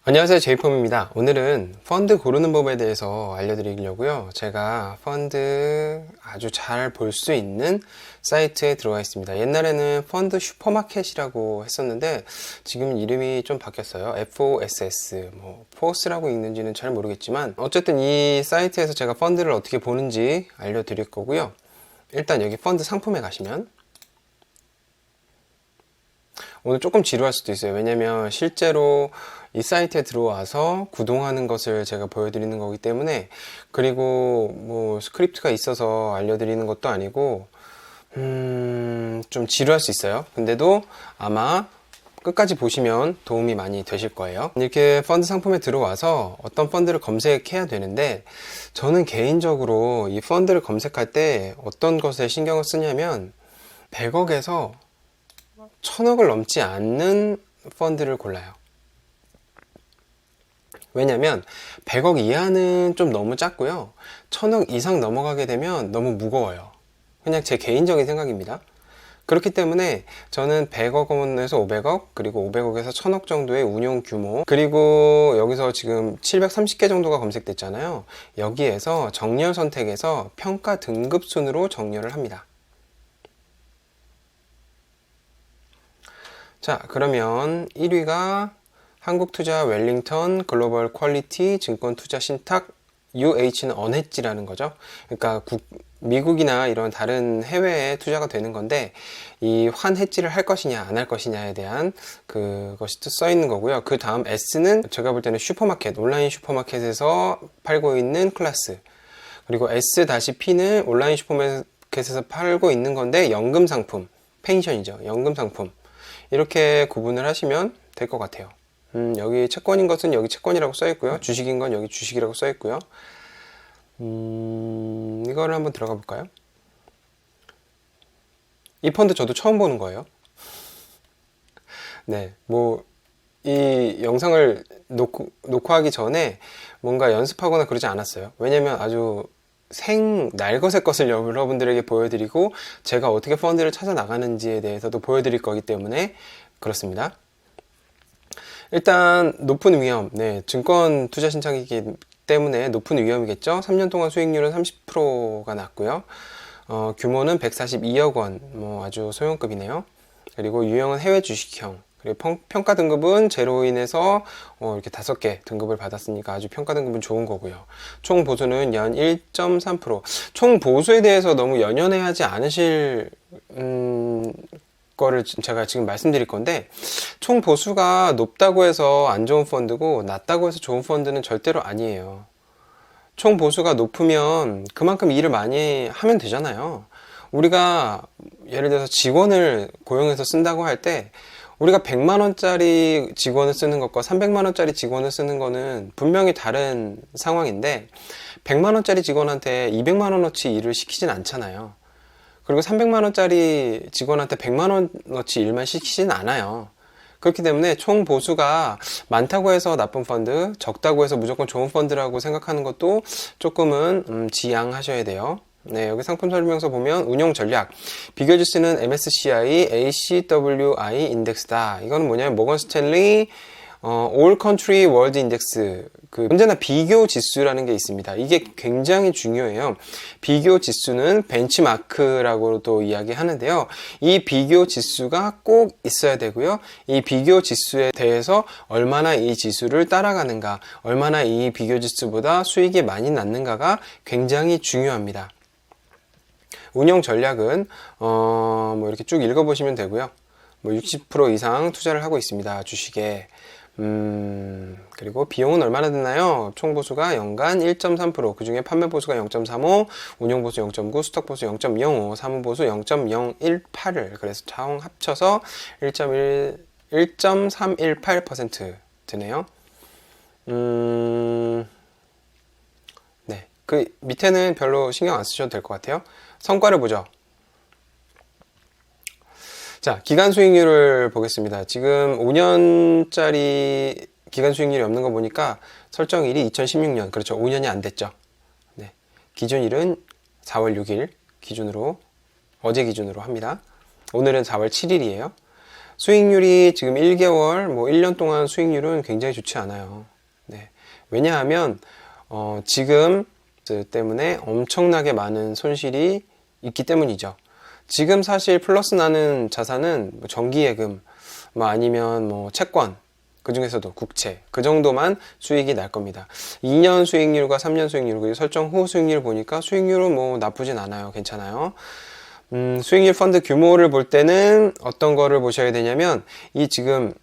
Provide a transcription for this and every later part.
안녕하세요, 제이폼입니다. 오늘은 펀드 고르는 법에 대해서 알려드리려고요. 제가 펀드 아주 잘 볼 수 있는 사이트에 들어가 있습니다. 옛날에는 펀드 슈퍼마켓이라고 했었는데 지금 이름이 좀 바뀌었어요. FOSS, 포스라고 읽는지는 잘 모르겠지만 어쨌든 이 사이트에서 제가 펀드를 어떻게 보는지 알려드릴 거고요. 일단 여기 펀드 상품에 가시면 오늘 조금 지루할 수도 있어요. 왜냐면 실제로 이 사이트에 들어와서 구동하는 것을 제가 보여드리는 거기 때문에, 그리고 뭐 스크립트가 있어서 알려드리는 것도 아니고 좀 지루할 수 있어요. 근데도 아마 끝까지 보시면 도움이 많이 되실 거예요. 이렇게 펀드 상품에 들어와서 어떤 펀드를 검색해야 되는데, 저는 개인적으로 이 펀드를 검색할 때 어떤 것에 신경을 쓰냐면 100억에서 1000억을 넘지 않는 펀드를 골라요. 왜냐면 100억 이하는 좀 너무 작고요, 1000억 이상 넘어가게 되면 너무 무거워요. 그냥 제 개인적인 생각입니다. 그렇기 때문에 저는 100억 원에서 500억, 그리고 500억에서 1000억 정도의 운용 규모, 그리고 여기서 지금 730개 정도가 검색됐잖아요. 여기에서 정렬 선택에서 평가 등급 순으로 정렬을 합니다. 자, 그러면 1위가 한국투자 웰링턴 글로벌 퀄리티 증권 투자 신탁, UH는 언헤지라는 거죠. 그러니까 미국이나 이런 다른 해외에 투자가 되는 건데, 이 환헤지를 할 것이냐 안 할 것이냐에 대한 그것이 써 있는 거고요. 그 다음 S는 제가 볼 때는 슈퍼마켓, 온라인 슈퍼마켓에서 팔고 있는 클래스, 그리고 S-P는 온라인 슈퍼마켓에서 팔고 있는 건데 연금 상품, 펜션이죠. 연금 상품. 이렇게 구분을 하시면 될 것 같아요. 여기 채권인 것은 여기 채권이라고 써 있고요. 주식인 건 여기 주식이라고 써 있고요. 이거를 한번 들어가 볼까요? 이 펀드 저도 처음 보는 거예요. 네, 이 영상을 녹화하기 전에 뭔가 연습하거나 그러지 않았어요. 왜냐면 아주 날것의 것을 여러분들에게 보여드리고, 제가 어떻게 펀드를 찾아 나가는지에 대해서도 보여드릴 거기 때문에 그렇습니다. 일단 높은 위험, 증권 투자 신청이기 때문에 높은 위험이겠죠. 3년 동안 수익률은 30%가 났고요. 규모는 142억 원, 아주 소형급이네요. 그리고 유형은 해외 주식형, 그리고 평가 등급은 제로인에서 이렇게 5개 등급을 받았으니까 아주 평가 등급은 좋은 거고요. 총 보수는 연 1.3%. 총 보수에 대해서 너무 연연해하지 않으실 거를 제가 지금 말씀드릴 건데, 총 보수가 높다고 해서 안 좋은 펀드고 낮다고 해서 좋은 펀드는 절대로 아니에요. 총 보수가 높으면 그만큼 일을 많이 하면 되잖아요. 우리가 예를 들어서 직원을 고용해서 쓴다고 할 때, 우리가 100만원짜리 직원을 쓰는 것과 300만원짜리 직원을 쓰는 거는 분명히 다른 상황인데, 100만원짜리 직원한테 200만원어치 일을 시키진 않잖아요. 그리고 300만원짜리 직원한테 100만원어치 일만 시키진 않아요. 그렇기 때문에 총 보수가 많다고 해서 나쁜 펀드, 적다고 해서 무조건 좋은 펀드라고 생각하는 것도 조금은 지양하셔야 돼요. 네, 여기 상품 설명서 보면 운용 전략, 비교 지수는 MSCI ACWI 인덱스다. 이거는 뭐냐면 모건 스탠리 All Country World Index, 언제나 비교 지수라는 게 있습니다. 이게 굉장히 중요해요. 비교 지수는 벤치마크라고도 이야기하는데요. 이 비교 지수가 꼭 있어야 되고요. 이 비교 지수에 대해서 얼마나 이 지수를 따라가는가, 얼마나 이 비교 지수보다 수익이 많이 났는가가 굉장히 중요합니다. 운영 전략은 이렇게 쭉 읽어보시면 되고요. 60% 이상 투자를 하고 있습니다, 주식에. 그리고 비용은 얼마나 드나요? 총 보수가 연간 1.3%, 그 중에 판매 보수가 0.35, 운용 보수 0.9, 스톡 보수 0.05, 사무 보수 0.018을, 그래서 총 합쳐서 1.318% 드네요. 네, 그 밑에는 별로 신경 안 쓰셔도 될 것 같아요. 성과를 보죠. 자, 기간 수익률을 보겠습니다. 지금 5년짜리 기간 수익률이 없는 거 보니까 설정일이 2016년, 그렇죠. 5년이 안 됐죠. 네, 기준일은 4월 6일 기준으로, 어제 기준으로 합니다. 오늘은 4월 7일이에요. 수익률이 지금 1개월, 뭐 1년 동안 수익률은 굉장히 좋지 않아요. 네. 왜냐하면, 지금 때문에 엄청나게 많은 손실이 있기 때문이죠. 지금 사실 플러스 나는 자산은 뭐 정기예금, 뭐 아니면 뭐 채권, 그 중에서도 국채, 그 정도만 수익이 날 겁니다. 2년 수익률과 3년 수익률, 그리고 설정 후 수익률 보니까 수익률은 뭐 나쁘진 않아요. 괜찮아요. 수익률 펀드 규모를 볼 때는 어떤 거를 보셔야 되냐면, 이 지금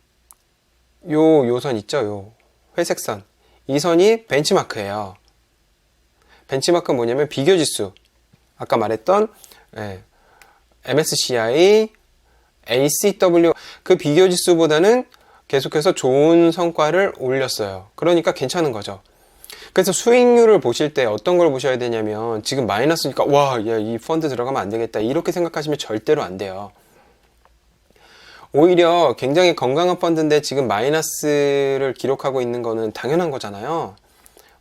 요 선 있죠? 요 회색 선. 이 선이 벤치마크예요. 벤치마크는 뭐냐면 비교지수. 아까 말했던 MSCI, ACW 그 비교지수보다는 계속해서 좋은 성과를 올렸어요. 그러니까 괜찮은 거죠. 그래서 수익률을 보실 때 어떤 걸 보셔야 되냐면, 지금 마이너스니까 와, 야, 이 펀드 들어가면 안 되겠다, 이렇게 생각하시면 절대로 안 돼요. 오히려 굉장히 건강한 펀드인데 지금 마이너스를 기록하고 있는 거는 당연한 거잖아요.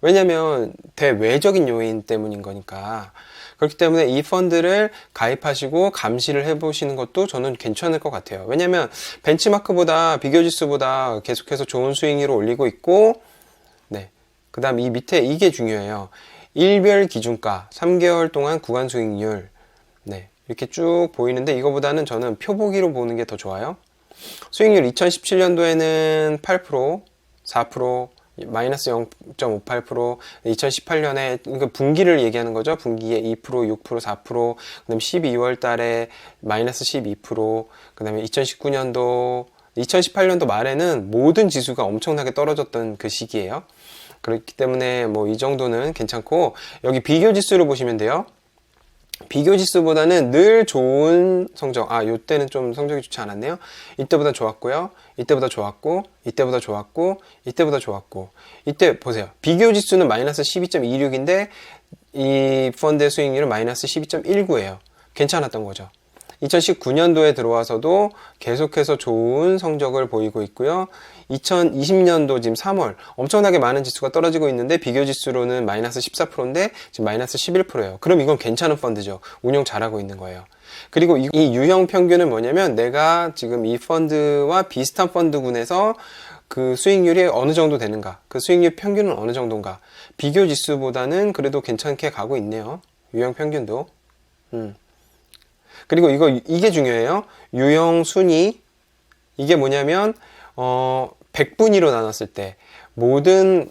왜냐면 대외적인 요인 때문인 거니까. 그렇기 때문에 이 펀드를 가입하시고 감시를 해보시는 것도 저는 괜찮을 것 같아요. 왜냐면 벤치마크보다, 비교지수보다 계속해서 좋은 수익률을 올리고 있고, 네. 그 다음 이 밑에 이게 중요해요. 일별 기준가, 3개월 동안 구간 수익률. 네. 이렇게 쭉 보이는데, 이거보다는 저는 표보기로 보는 게 더 좋아요. 수익률 2017년도에는 8%, 4%, 마이너스 0.58%, 2018년에, 그러니까 분기를 얘기하는 거죠. 분기에 2%, 6%, 4%, 그 다음에 12월 달에 마이너스 12%, 그 다음에 2019년도, 2018년도 말에는 모든 지수가 엄청나게 떨어졌던 그 시기예요. 그렇기 때문에 뭐 이 정도는 괜찮고, 여기 비교 지수를 보시면 돼요. 비교 지수보다는 늘 좋은 성적, 요때는 좀 성적이 좋지 않았네요. 이때보다 좋았고요. 이때보다 좋았고, 이때보다 좋았고, 이때보다 좋았고. 이때 보세요. 비교 지수는 마이너스 12.26인데 이 펀드의 수익률은 마이너스 12.19예요. 괜찮았던 거죠. 2019년도에 들어와서도 계속해서 좋은 성적을 보이고 있고요. 2020년도 지금 3월 엄청나게 많은 지수가 떨어지고 있는데 비교 지수로는 마이너스 14%인데 지금 마이너스 11%예요. 그럼 이건 괜찮은 펀드죠. 운용 잘하고 있는 거예요. 그리고 이 유형 평균은 뭐냐면, 내가 지금 이 펀드와 비슷한 펀드군에서 그 수익률이 어느 정도 되는가, 그 수익률 평균은 어느 정도인가, 비교 지수보다는 그래도 괜찮게 가고 있네요. 유형 평균도. 그리고 이게 중요해요. 유형 순위. 이게 뭐냐면, 100분위로 나눴을 때, 모든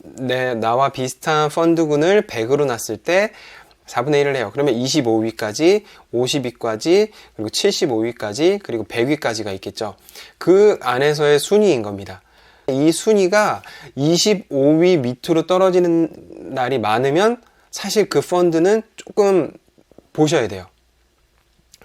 나와 비슷한 펀드군을 100으로 놨을 때 4분의 1을 해요. 그러면 25위까지, 50위까지, 그리고 75위까지, 그리고 100위까지가 있겠죠. 그 안에서의 순위인 겁니다. 이 순위가 25위 밑으로 떨어지는 날이 많으면 사실 그 펀드는 조금 보셔야 돼요.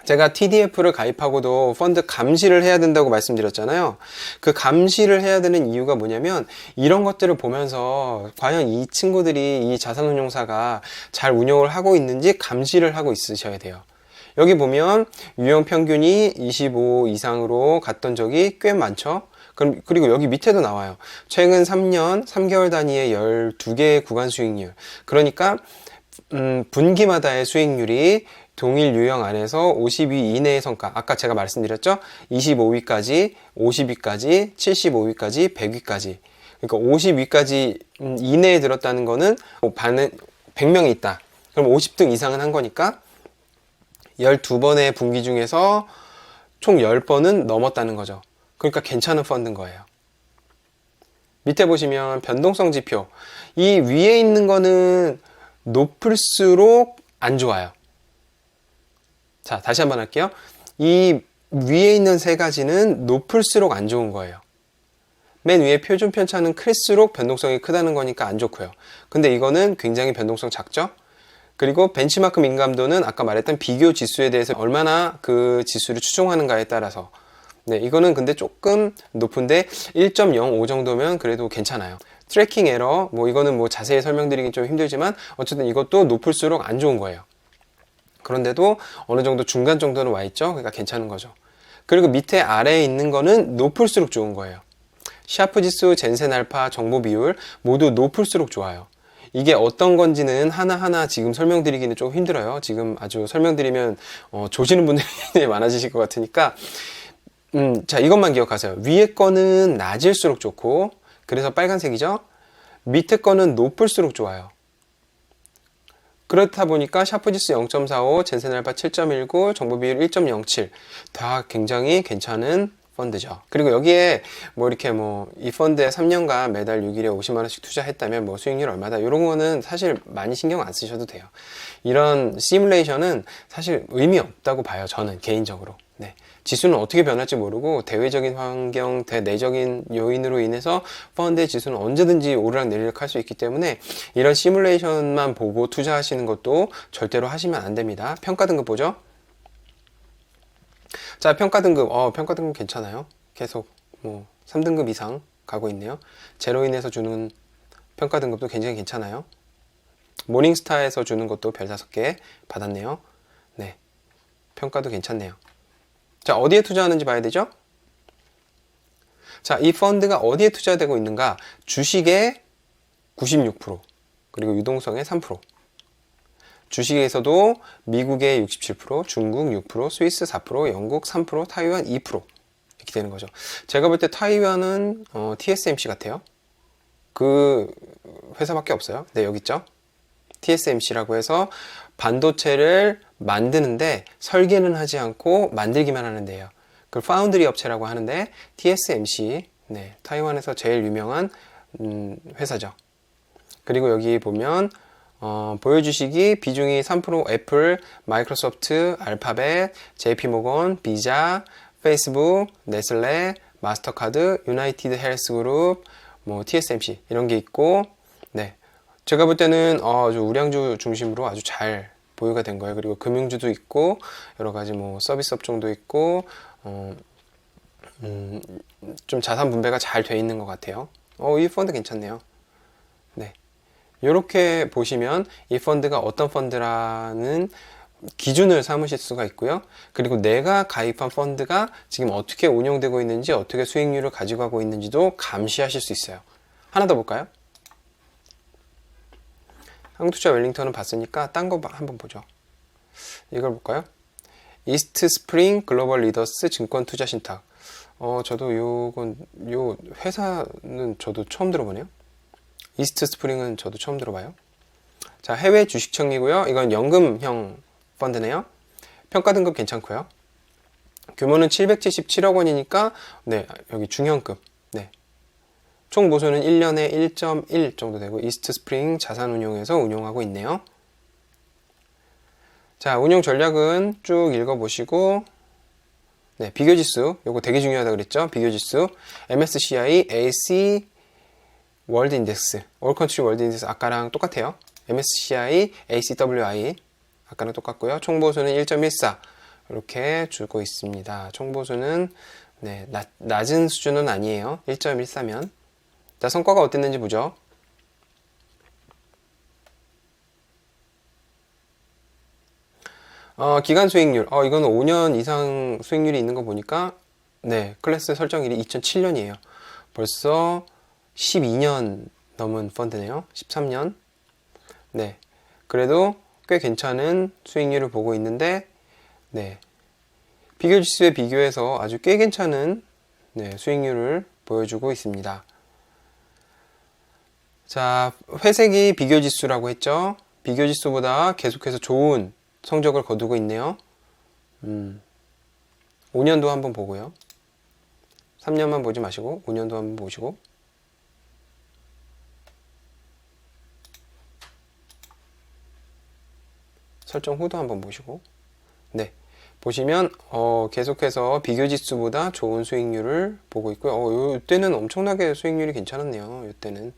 제가 TDF를 가입하고도 펀드 감시를 해야 된다고 말씀드렸잖아요. 그 감시를 해야 되는 이유가 뭐냐면, 이런 것들을 보면서 과연 이 친구들이, 이 자산운용사가 잘 운용을 하고 있는지 감시를 하고 있으셔야 돼요. 여기 보면 유형 평균이 25 이상으로 갔던 적이 꽤 많죠. 그리고 여기 밑에도 나와요. 최근 3년 3개월 단위의 12개의 구간 수익률. 그러니까 분기마다의 수익률이 동일 유형 안에서 50위 이내의 성과, 아까 제가 말씀드렸죠? 25위까지, 50위까지, 75위까지, 100위까지. 그러니까 50위까지 이내에 들었다는 거는 100명이 있다. 그럼 50등 이상은 한 거니까 12번의 분기 중에서 총 10번은 넘었다는 거죠. 그러니까 괜찮은 펀드인 거예요. 밑에 보시면 변동성 지표. 이 위에 있는 거는 높을수록 안 좋아요. 자, 다시 한번 할게요. 이 위에 있는 세 가지는 높을수록 안 좋은 거예요. 맨 위에 표준 편차는 클수록 변동성이 크다는 거니까 안 좋고요. 근데 이거는 굉장히 변동성 작죠? 그리고 벤치마크 민감도는 아까 말했던 비교 지수에 대해서 얼마나 그 지수를 추종하는가에 따라서, 네, 이거는 근데 조금 높은데 1.05 정도면 그래도 괜찮아요. 트래킹 에러, 뭐 이거는 뭐 자세히 설명드리긴 좀 힘들지만 어쨌든 이것도 높을수록 안 좋은 거예요. 그런데도 어느 정도 중간 정도는 와 있죠. 그러니까 괜찮은 거죠. 그리고 밑에 아래에 있는 거는 높을수록 좋은 거예요. 샤프 지수, 젠센 알파, 정보 비율 모두 높을수록 좋아요. 이게 어떤 건지는 하나하나 지금 설명드리기는 좀 힘들어요. 지금 아주 설명드리면 조시는 분들이 많아지실 것 같으니까 자, 이것만 기억하세요. 위에 거는 낮을수록 좋고, 그래서 빨간색이죠? 밑에 거는 높을수록 좋아요. 그렇다 보니까 샤프지수 0.45, 젠센 알파 7.19, 정보 비율 1.07. 다 굉장히 괜찮은 펀드죠. 그리고 여기에 뭐 이렇게 뭐 이 펀드에 3년간 매달 6일에 50만원씩 투자했다면 뭐 수익률 얼마다 이런 거는 사실 많이 신경 안 쓰셔도 돼요. 이런 시뮬레이션은 사실 의미 없다고 봐요. 저는 개인적으로. 네. 지수는 어떻게 변할지 모르고 대외적인 환경, 대내적인 요인으로 인해서 펀드의 지수는 언제든지 오르락 내리락 할 수 있기 때문에 이런 시뮬레이션만 보고 투자하시는 것도 절대로 하시면 안 됩니다. 평가 등급 보죠. 자, 평가 등급. 평가 등급 괜찮아요. 계속 뭐 3등급 이상 가고 있네요. 제로인에서 주는 평가 등급도 굉장히 괜찮아요. 모닝스타에서 주는 것도 별 5개 받았네요. 네. 평가도 괜찮네요. 자, 어디에 투자하는지 봐야 되죠? 자, 이 펀드가 어디에 투자되고 있는가? 주식의 96%, 그리고 유동성의 3%. 주식에서도 미국의 67%, 중국 6%, 스위스 4%, 영국 3%, 타이완 2% 이렇게 되는 거죠. 제가 볼 때 타이완은 TSMC 같아요. 그 회사밖에 없어요. 네, 여기 있죠. TSMC라고 해서 반도체를 만드는데 설계는 하지 않고 만들기만 하는 데예요. 그걸 파운드리 업체라고 하는데 TSMC, 네, 타이완에서 제일 유명한 회사죠. 그리고 여기 보면 보유주식이 비중이 3% 애플, 마이크로소프트, 알파벳, JP모건, 비자, 페이스북, 네슬레, 마스터카드, 유나이티드 헬스그룹, 뭐 TSMC 이런 게 있고, 네, 제가 볼 때는 우량주 중심으로 아주 잘 보유가 된 거예요. 그리고 금융주도 있고 여러 가지 뭐 서비스 업종도 있고 좀 자산 분배가 잘 돼 있는 것 같아요. 이 펀드 괜찮네요. 네, 이렇게 보시면 이 펀드가 어떤 펀드라는 기준을 삼으실 수가 있고요. 그리고 내가 가입한 펀드가 지금 어떻게 운영되고 있는지, 어떻게 수익률을 가지고 가고 있는지도 감시하실 수 있어요. 하나 더 볼까요? 한국투자 웰링턴은 봤으니까 딴 거 한번 보죠. 이걸 볼까요? 이스트 스프링 글로벌 리더스 증권 투자 신탁. 저도 요 회사는 저도 처음 들어보네요. 이스트 스프링은 저도 처음 들어봐요. 자, 해외 주식청이고요. 이건 연금형 펀드네요. 평가 등급 괜찮고요. 규모는 777억 원이니까 네, 여기 중형급. 네. 총 보수는 1년에 1.1 정도 되고 이스트 스프링 자산운용에서 운용하고 있네요. 자, 운용 전략은 쭉 읽어보시고, 네, 비교지수 요거 되게 중요하다 그랬죠. 비교지수 MSCI AC 월드 인덱스, 올 컨트리 월드 인덱스 아까랑 똑같아요. MSCI ACWI 아까랑 똑같고요. 총 보수는 1.14 이렇게 주고 있습니다. 총 보수는 네, 낮은 수준은 아니에요. 1.14면. 자, 성과가 어땠는지 보죠. 기간 수익률. 이거는 5년 이상 수익률이 있는 거 보니까, 네, 클래스 설정일이 2007년이에요. 벌써 12년 넘은 펀드네요. 13년. 네. 그래도 꽤 괜찮은 수익률을 보고 있는데, 네. 비교지수에 비교해서 아주 꽤 괜찮은, 네, 수익률을 보여주고 있습니다. 자, 회색이 비교지수라고 했죠. 비교지수보다 계속해서 좋은 성적을 거두고 있네요. 5년도 한번 보고요. 3년만 보지 마시고 5년도 한번 보시고, 설정 후도 한번 보시고, 네, 보시면 계속해서 비교지수보다 좋은 수익률을 보고 있고요. 이때는 엄청나게 수익률이 괜찮았네요. 이때는.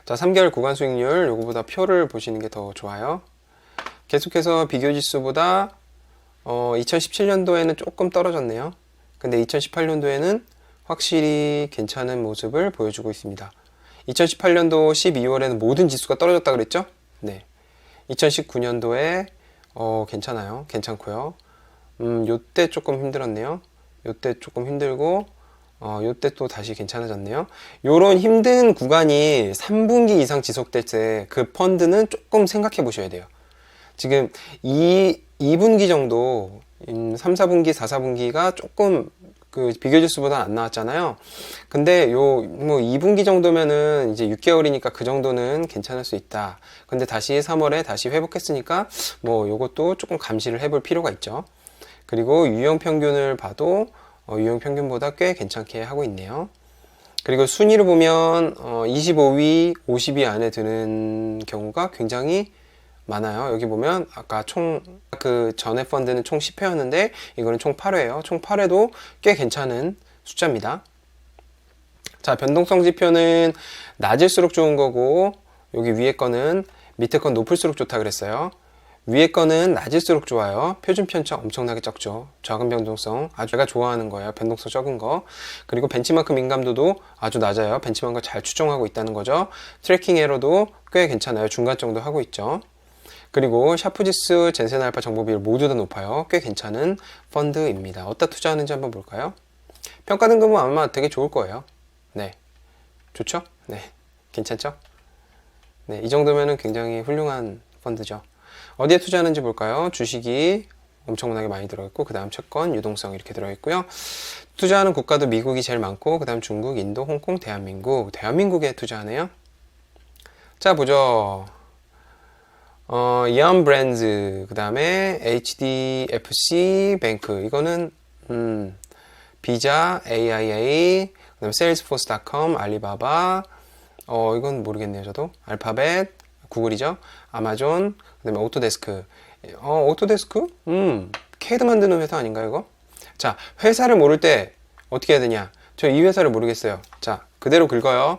자, 3개월 구간 수익률 요거보다 표를 보시는 게 더 좋아요. 계속해서 비교지수보다 2017년도에는 조금 떨어졌네요. 근데 2018년도에는 확실히 괜찮은 모습을 보여주고 있습니다. 2018년도 12월에는 모든 지수가 떨어졌다 그랬죠? 네. 2019년도에 괜찮아요. 괜찮고요. 요때 조금 힘들었네요. 요때 조금 힘들고 요때 또 다시 괜찮아졌네요. 요런 힘든 구간이 3분기 이상 지속될 때 그 펀드는 조금 생각해 보셔야 돼요. 지금 2분기 정도 3, 4분기, 4, 4분기가 조금 그 비교 지수보다 안 나왔잖아요. 근데 요 뭐 2분기 정도면은 이제 6개월이니까 그 정도는 괜찮을 수 있다. 근데 다시 3월에 다시 회복했으니까 뭐 요것도 조금 감시를 해볼 필요가 있죠. 그리고 유형 평균을 봐도 유형 평균보다 꽤 괜찮게 하고 있네요. 그리고 순위를 보면 25위, 50위 안에 드는 경우가 굉장히 많아요. 여기 보면 아까 총 그 전에 펀드는 총 10회였는데 이거는 총 8회예요. 총 8회도 꽤 괜찮은 숫자입니다. 자, 변동성 지표는 낮을수록 좋은 거고 여기 위에 거는 밑에 건 높을수록 좋다 그랬어요. 위에 거는 낮을수록 좋아요. 표준 편차 엄청나게 적죠. 작은 변동성 아주 제가 좋아하는 거예요. 변동성 적은 거. 그리고 벤치마크 민감도도 아주 낮아요. 벤치마크가 잘 추정하고 있다는 거죠. 트래킹 에러도 꽤 괜찮아요. 중간 정도 하고 있죠. 그리고 샤프지수, 젠센 알파 정보 비율 모두 다 높아요. 꽤 괜찮은 펀드입니다. 어디다 투자하는지 한번 볼까요? 평가 등급은 아마 되게 좋을 거예요. 네. 좋죠? 네. 괜찮죠? 네. 이 정도면은 굉장히 훌륭한 펀드죠. 어디에 투자하는지 볼까요? 주식이 엄청나게 많이 들어있고, 그 다음 채권, 유동성 이렇게 들어있고요. 투자하는 국가도 미국이 제일 많고, 그 다음 중국, 인도, 홍콩, 대한민국. 대한민국에 투자하네요. 자, 보죠. 이안 브랜드, 그 다음에 HDFC 뱅크, 이거는 비자, AIA, 그 다음에 세일즈포스닷컴, 알리바바, 이건 모르겠네요 저도. 알파벳, 구글이죠. 아마존, 그 다음에 오토데스크. 오토데스크? CAD 만드는 회사 아닌가요 이거? 자, 회사를 모를 때 어떻게 해야 되냐. 저 이 회사를 모르겠어요. 자, 그대로 긁어요.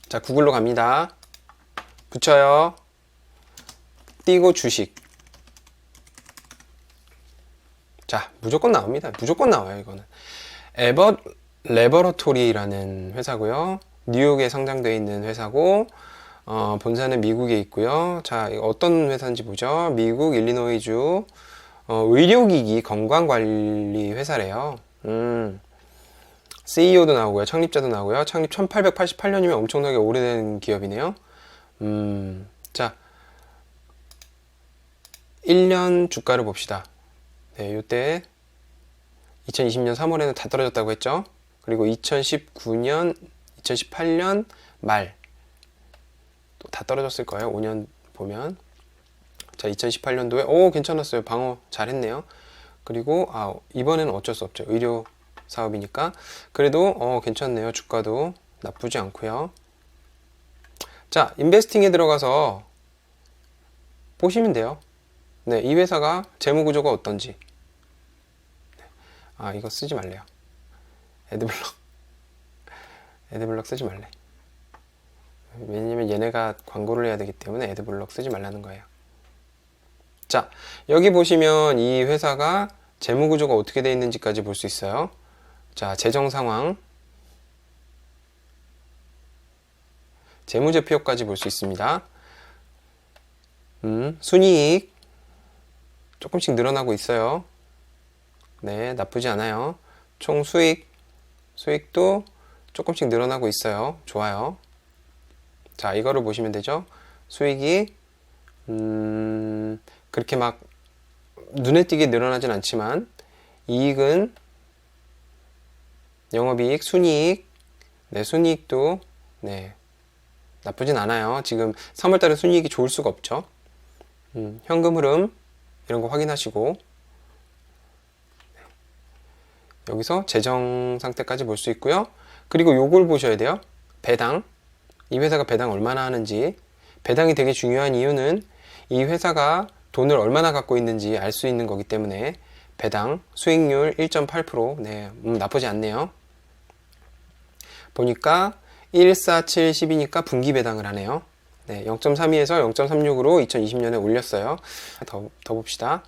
자, 구글로 갑니다. 붙여요. 띄고 주식. 자, 무조건 나옵니다. 무조건 나와요, 이거는. 에벗 레버러토리라는 회사고요. 뉴욕에 상장되어 있는 회사고, 본사는 미국에 있고요. 자, 이거 어떤 회사인지 보죠. 미국 일리노이주 의료기기 건강관리 회사래요. CEO도 나오고요. 창립자도 나오고요. 창립 1888년이면 엄청나게 오래된 기업이네요. 자, 1년 주가를 봅시다. 네, 요때 2020년 3월에는 다 떨어졌다고 했죠. 그리고 2019년, 2018년 말 또 다 떨어졌을 거예요. 5년 보면. 자, 2018년도에 오 괜찮았어요. 방어 잘했네요. 그리고 이번에는 어쩔 수 없죠. 의료 사업이니까. 그래도 괜찮네요. 주가도 나쁘지 않고요. 자, 인베스팅에 들어가서 보시면 돼요. 네, 이 회사가 재무 구조가 어떤지. 이거 쓰지 말래요. 애드블럭 쓰지 말래. 왜냐면 얘네가 광고를 해야 되기 때문에 애드블럭 쓰지 말라는 거예요. 자, 여기 보시면 이 회사가 재무 구조가 어떻게 되어 있는지까지 볼 수 있어요. 자, 재정 상황, 재무제표까지 볼 수 있습니다. 순이익 조금씩 늘어나고 있어요. 네, 나쁘지 않아요. 총 수익도 조금씩 늘어나고 있어요. 좋아요. 자, 이거를 보시면 되죠. 수익이 그렇게 막 눈에 띄게 늘어나진 않지만 이익은 영업이익, 순이익, 네, 순이익도 네, 나쁘진 않아요. 지금 3월달에 순이익이 좋을 수가 없죠. 현금 흐름 이런 거 확인하시고 여기서 재정 상태까지 볼 수 있고요. 그리고 요걸 보셔야 돼요. 배당. 이 회사가 배당 얼마나 하는지. 배당이 되게 중요한 이유는 이 회사가 돈을 얼마나 갖고 있는지 알 수 있는 거기 때문에 배당 수익률 1.8%. 네, 나쁘지 않네요. 보니까 1, 4, 7, 10이니까 분기 배당을 하네요. 네, 0.32에서 0.36으로 2020년에 올렸어요. 더 봅시다.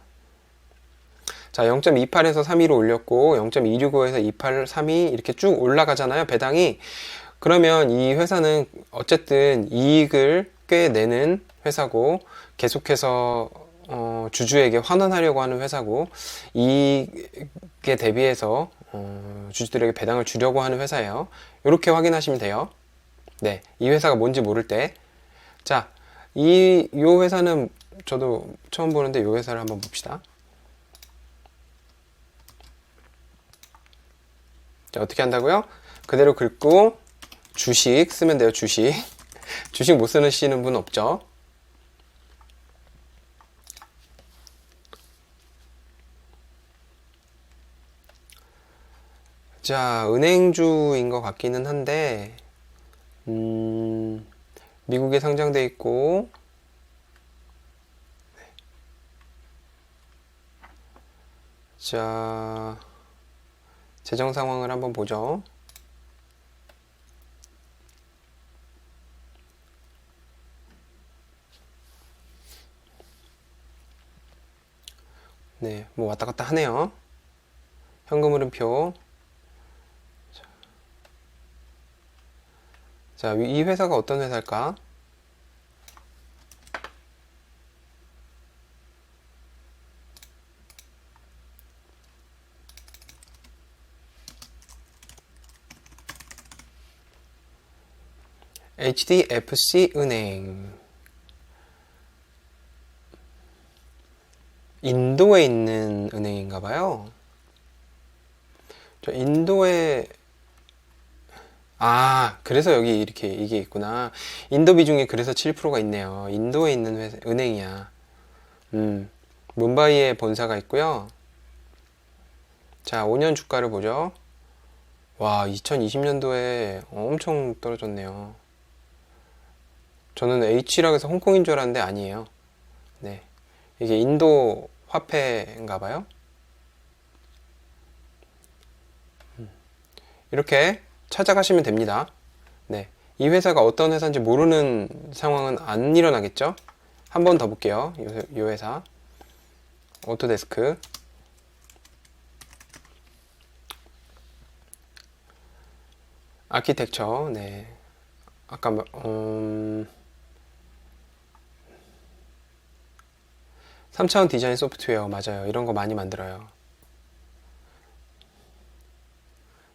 자, 0.28에서 3위로 올렸고 0.265에서 28, 3위 이렇게 쭉 올라가잖아요. 배당이. 그러면 이 회사는 어쨌든 이익을 꽤 내는 회사고 계속해서 주주에게 환원하려고 하는 회사고 이익에 대비해서 주주들에게 배당을 주려고 하는 회사예요. 이렇게 확인하시면 돼요. 네, 이 회사가 뭔지 모를 때. 자, 이 회사는 저도 처음 보는데 이 회사를 한번 봅시다. 자, 어떻게 한다고요? 그대로 긁고 주식 쓰면 돼요. 주식. 주식 못 쓰시는 분 없죠? 자, 은행주인 것 같기는 한데, 미국에 상장돼 있고, 자, 재정 상황을 한번 보죠. 네, 뭐 왔다 갔다 하네요. 현금 흐름표. 자, 이 회사가 어떤 회사일까? HDFC 은행. 인도에 있는 은행인가 봐요. 저 인도에 그래서 여기 이렇게 이게 있구나. 인도 비중이 그래서 7%가 있네요. 인도에 있는 은행이야. 뭄바이에 본사가 있고요. 자, 5년 주가를 보죠. 와, 2020년도에 엄청 떨어졌네요. 저는 H라고 해서 홍콩인 줄 알았는데 아니에요. 네. 이게 인도 화폐인가 봐요. 이렇게 찾아가시면 됩니다. 네. 이 회사가 어떤 회사인지 모르는 상황은 안 일어나겠죠? 한 번 더 볼게요. 이 회사. 오토데스크. 아키텍처. 네. 아까 삼 3차원 디자인 소프트웨어 맞아요. 이런 거 많이 만들어요.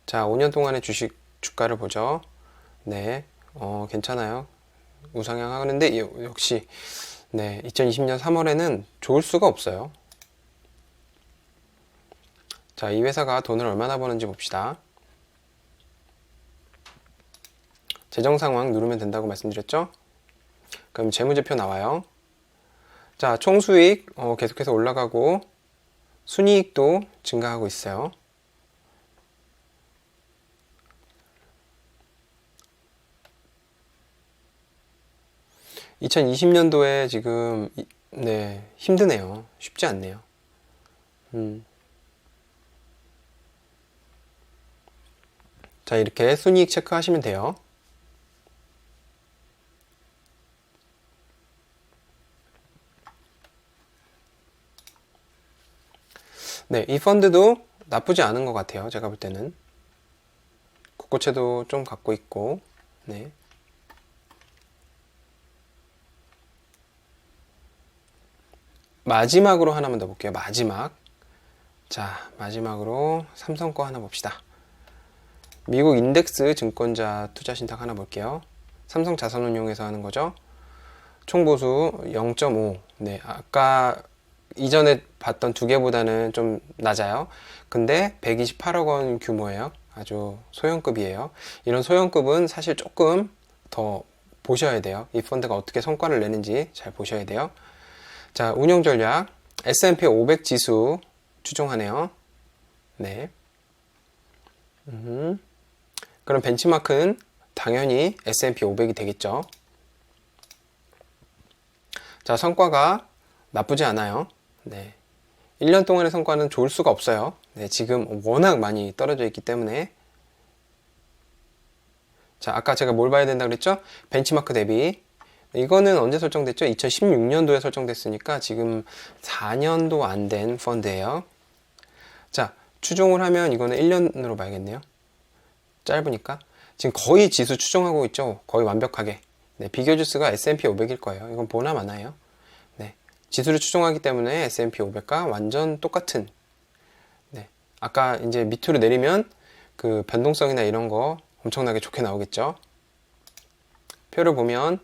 자, 5년 동안의 주식 주가를 보죠. 네, 괜찮아요. 우상향 하는데 역시 네, 2020년 3월에는 좋을 수가 없어요. 자, 이 회사가 돈을 얼마나 버는지 봅시다. 재정 상황 누르면 된다고 말씀드렸죠? 그럼 재무제표 나와요. 자, 총수익 계속해서 올라가고 순이익도 증가하고 있어요. (2020년도에) 지금 네, 힘드네요. 쉽지 않네요. 자, 이렇게 순이익 체크하시면 돼요. 네, 이 펀드도 나쁘지 않은 것 같아요. 제가 볼 때는. 국고채도 좀 갖고 있고, 네. 마지막으로 하나만 더 볼게요. 마지막. 자, 마지막으로 삼성 거 하나 봅시다. 미국 인덱스 증권자 투자 신탁 하나 볼게요. 삼성 자산운용에서 하는 거죠. 총보수 0.5. 네, 아까 이전에 봤던 두 개보다는 좀 낮아요. 근데 128억 원 규모예요. 아주 소형급이에요. 이런 소형급은 사실 조금 더 보셔야 돼요. 이 펀드가 어떻게 성과를 내는지 잘 보셔야 돼요. 자, 운용 전략 S&P 500 지수 추종하네요. 네. 그럼 벤치마크는 당연히 S&P 500이 되겠죠. 자, 성과가 나쁘지 않아요. 네. 1년 동안의 성과는 좋을 수가 없어요. 네, 지금 워낙 많이 떨어져 있기 때문에. 자, 아까 제가 뭘 봐야 된다고 그랬죠? 벤치마크 대비. 이거는 언제 설정됐죠? 2016년도에 설정됐으니까 지금 4년도 안 된 펀드예요. 자, 추종을 하면 이거는 1년으로 봐야겠네요. 짧으니까. 지금 거의 지수 추종하고 있죠? 거의 완벽하게. 네, 비교지수가 S&P 500일 거예요. 이건 보나 마나요. 네, 지수를 추종하기 때문에 S&P 500과 완전 똑같은. 네, 아까 이제 밑으로 내리면 그 변동성이나 이런 거 엄청나게 좋게 나오겠죠. 표를 보면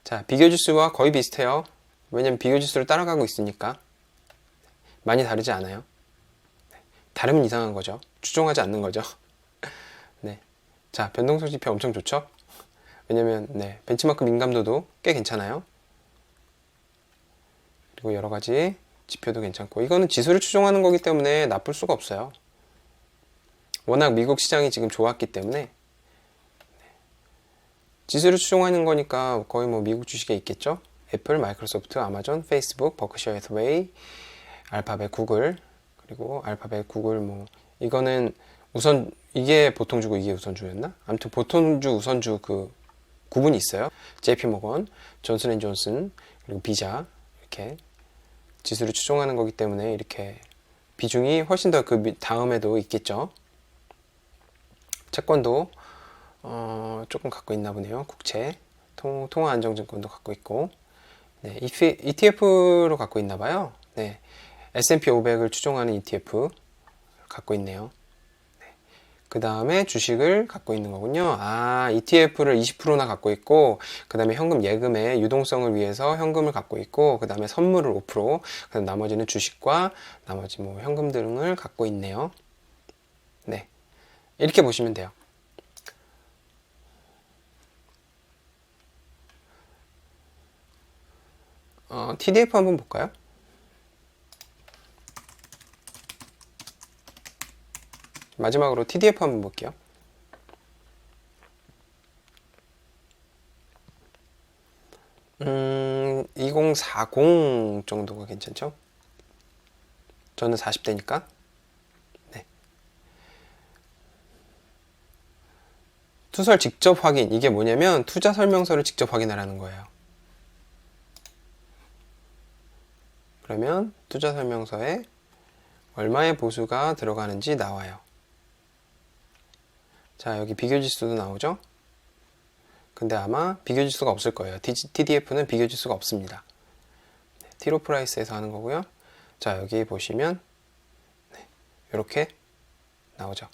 자, 비교지수와 거의 비슷해요. 왜냐면 비교지수를 따라가고 있으니까. 많이 다르지 않아요. 다르면 이상한 거죠. 추종하지 않는 거죠. 자, 변동성 지표 엄청 좋죠? 왜냐면 벤치마크 민감도도 꽤 괜찮아요. 그리고 여러 가지 지표도 괜찮고, 이거는 지수를 추종하는 거기 때문에 나쁠 수가 없어요. 워낙 미국 시장이 지금 좋았기 때문에 지수를 추종하는 거니까 거의 뭐 미국 주식에 있겠죠. 애플, 마이크로소프트, 아마존, 페이스북, 버크셔 해서웨이, 알파벳, 구글, 그리고 알파벳, 구글 뭐 이거는 우선 이게 보통주고 이게 우선주였나? 아무튼 보통주, 우선주 그 구분이 있어요. JP모건, 존슨앤존슨, 그리고 비자 이렇게 지수를 추종하는 거기 때문에 이렇게 비중이 훨씬 더 그 다음에도 있겠죠. 채권도 조금 갖고 있나 보네요. 국채, 통화안정증권도 갖고 있고, ETF로 갖고 있나 봐요. S&P 500을 추종하는 ETF 갖고 있네요. 그 다음에 주식을 갖고 있는 거군요. ETF를 20%나 갖고 있고, 그 다음에 현금 예금의 유동성을 위해서 현금을 갖고 있고, 그 다음에 선물을 5%, 그 다음 나머지는 주식과 나머지 뭐 현금 등을 갖고 있네요. 이렇게 보시면 돼요. TDF 한번 볼까요? 마지막으로 TDF 한번 볼게요. 음, 2040 정도가 괜찮죠? 저는 40대니까. 투설 직접 확인. 이게 뭐냐면 투자 설명서를 직접 확인하라는 거예요. 그러면 투자 설명서에 얼마의 보수가 들어가는지 나와요. 자, 여기 비교지수도 나오죠? 근데 아마 비교지수가 없을 거예요. TDF는 비교지수가 없습니다. 티로 프라이스에서 하는 거고요. 자, 여기 보시면 이렇게 나오죠.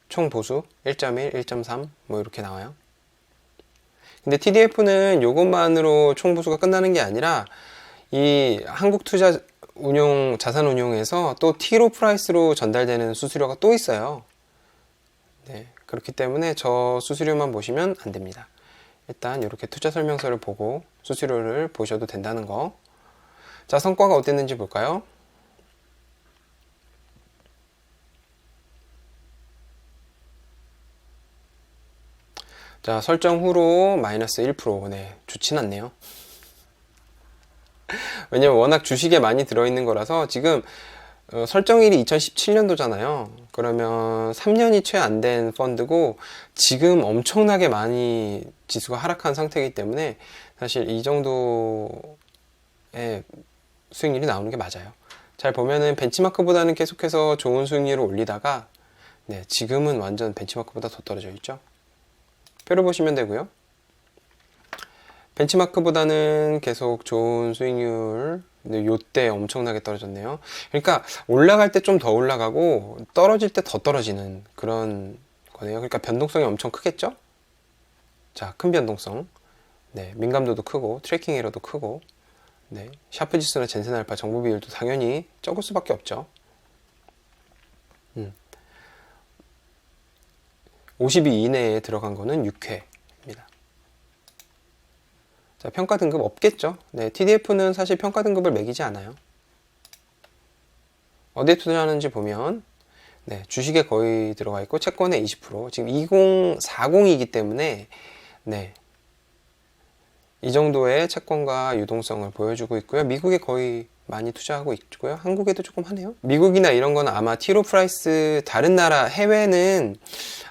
총 보수 1.1, 1.3 뭐 이렇게 나와요. 근데 TDF는 이것만으로 총 보수가 끝나는 게 아니라 이 한국투자운용 자산운용에서 또 T로 프라이스로 전달되는 수수료가 또 있어요. 그렇기 때문에 저 수수료만 보시면 안 됩니다. 일단 이렇게 투자 설명서를 보고 수수료를 보셔도 된다는 거. 자, 성과가 어땠는지 볼까요? 자, 설정 후로 마이너스 1%. 좋진 않네요. 왜냐면 워낙 주식에 많이 들어있는 거라서 지금 설정일이 2017년도잖아요. 그러면 3년이 채 안 된 펀드고 지금 엄청나게 많이 지수가 하락한 상태이기 때문에 사실 이 정도의 수익률이 나오는 게 맞아요. 잘 보면은 벤치마크보다는 계속해서 좋은 수익률을 올리다가 지금은 완전 벤치마크보다 더 떨어져 있죠. 표를 보시면 되고요. 벤치마크보다는 계속 좋은 수익률, 근데 요때 엄청나게 떨어졌네요. 그러니까 올라갈 때 좀 더 올라가고 떨어질 때 더 떨어지는 그런 거네요. 그러니까 변동성이 엄청 크겠죠? 자, 큰 변동성. 민감도도 크고 트래킹 에러도 크고 샤프 지수나 젠센 알파 정보 비율도 당연히 적을 수밖에 없죠. 52 이내에 들어간 거는 6회입니다. 자, 평가 등급 없겠죠? TDF는 사실 평가 등급을 매기지 않아요. 어디에 투자하는지 보면 주식에 거의 들어가 있고 채권에 20%. 지금 2040이기 때문에 이 정도의 채권과 유동성을 보여주고 있고요. 미국에 거의 많이 투자하고 있고요. 한국에도 조금 하네요. 미국이나 이런 거는 아마 티로 프라이스, 다른 나라 해외는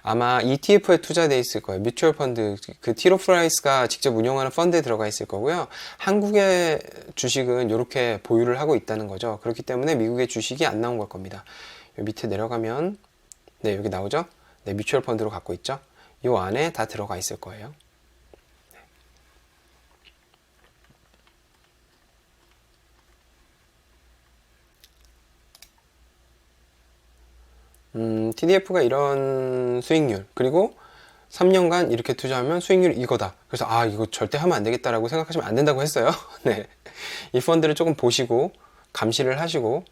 아마 ETF에 투자되어 있을 거예요. 뮤추얼 펀드, 그 티로 프라이스가 직접 운영하는 펀드에 들어가 있을 거고요. 한국의 주식은 이렇게 보유를 하고 있다는 거죠. 그렇기 때문에 미국의 주식이 안 나온 걸 겁니다. 요 밑에 내려가면 여기 나오죠. 뮤추얼 펀드로 갖고 있죠. 이 안에 다 들어가 있을 거예요. TDF가 이런 수익률, 그리고 3년간 이렇게 투자하면 수익률이 이거다. 그래서 이거 절대 하면 안 되겠다라고 생각하시면 안 된다고 했어요. 이 펀드를 조금 보시고 감시를 하시고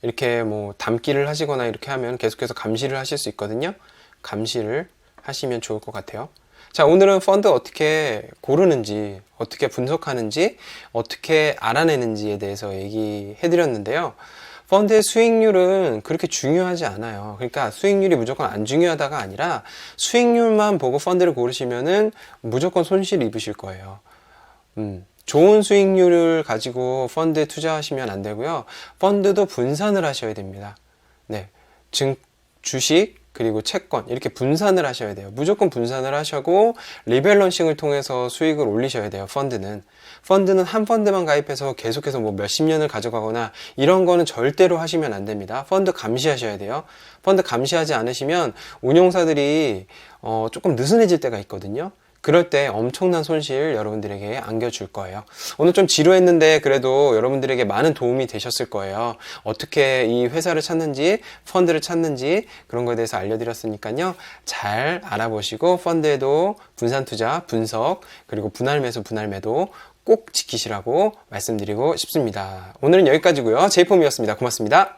이렇게 뭐 담기를 하시거나 이렇게 하면 계속해서 감시를 하실 수 있거든요. 감시를 하시면 좋을 것 같아요. 자, 오늘은 펀드 어떻게 고르는지, 어떻게 분석하는지, 어떻게 알아내는지에 대해서 얘기해 드렸는데요. 펀드의 수익률은 그렇게 중요하지 않아요. 그러니까 수익률이 무조건 안 중요하다가 아니라 수익률만 보고 펀드를 고르시면은 무조건 손실 입으실 거예요. 좋은 수익률을 가지고 펀드에 투자하시면 안 되고요. 펀드도 분산을 하셔야 됩니다. 네. 주식, 그리고 채권, 이렇게 분산을 하셔야 돼요. 무조건 분산을 하시고, 리밸런싱을 통해서 수익을 올리셔야 돼요, 펀드는. 펀드는 한 펀드만 가입해서 계속해서 뭐 몇십 년을 가져가거나, 이런 거는 절대로 하시면 안 됩니다. 펀드 감시하셔야 돼요. 펀드 감시하지 않으시면, 운용사들이, 조금 느슨해질 때가 있거든요. 그럴 때 엄청난 손실 여러분들에게 안겨줄 거예요. 오늘 좀 지루했는데 그래도 여러분들에게 많은 도움이 되셨을 거예요. 어떻게 이 회사를 찾는지, 펀드를 찾는지 그런 거에 대해서 알려드렸으니까요. 잘 알아보시고 펀드에도 분산 투자, 분석, 그리고 분할 매수, 분할 매도 꼭 지키시라고 말씀드리고 싶습니다. 오늘은 여기까지고요. 제이폼이었습니다. 고맙습니다.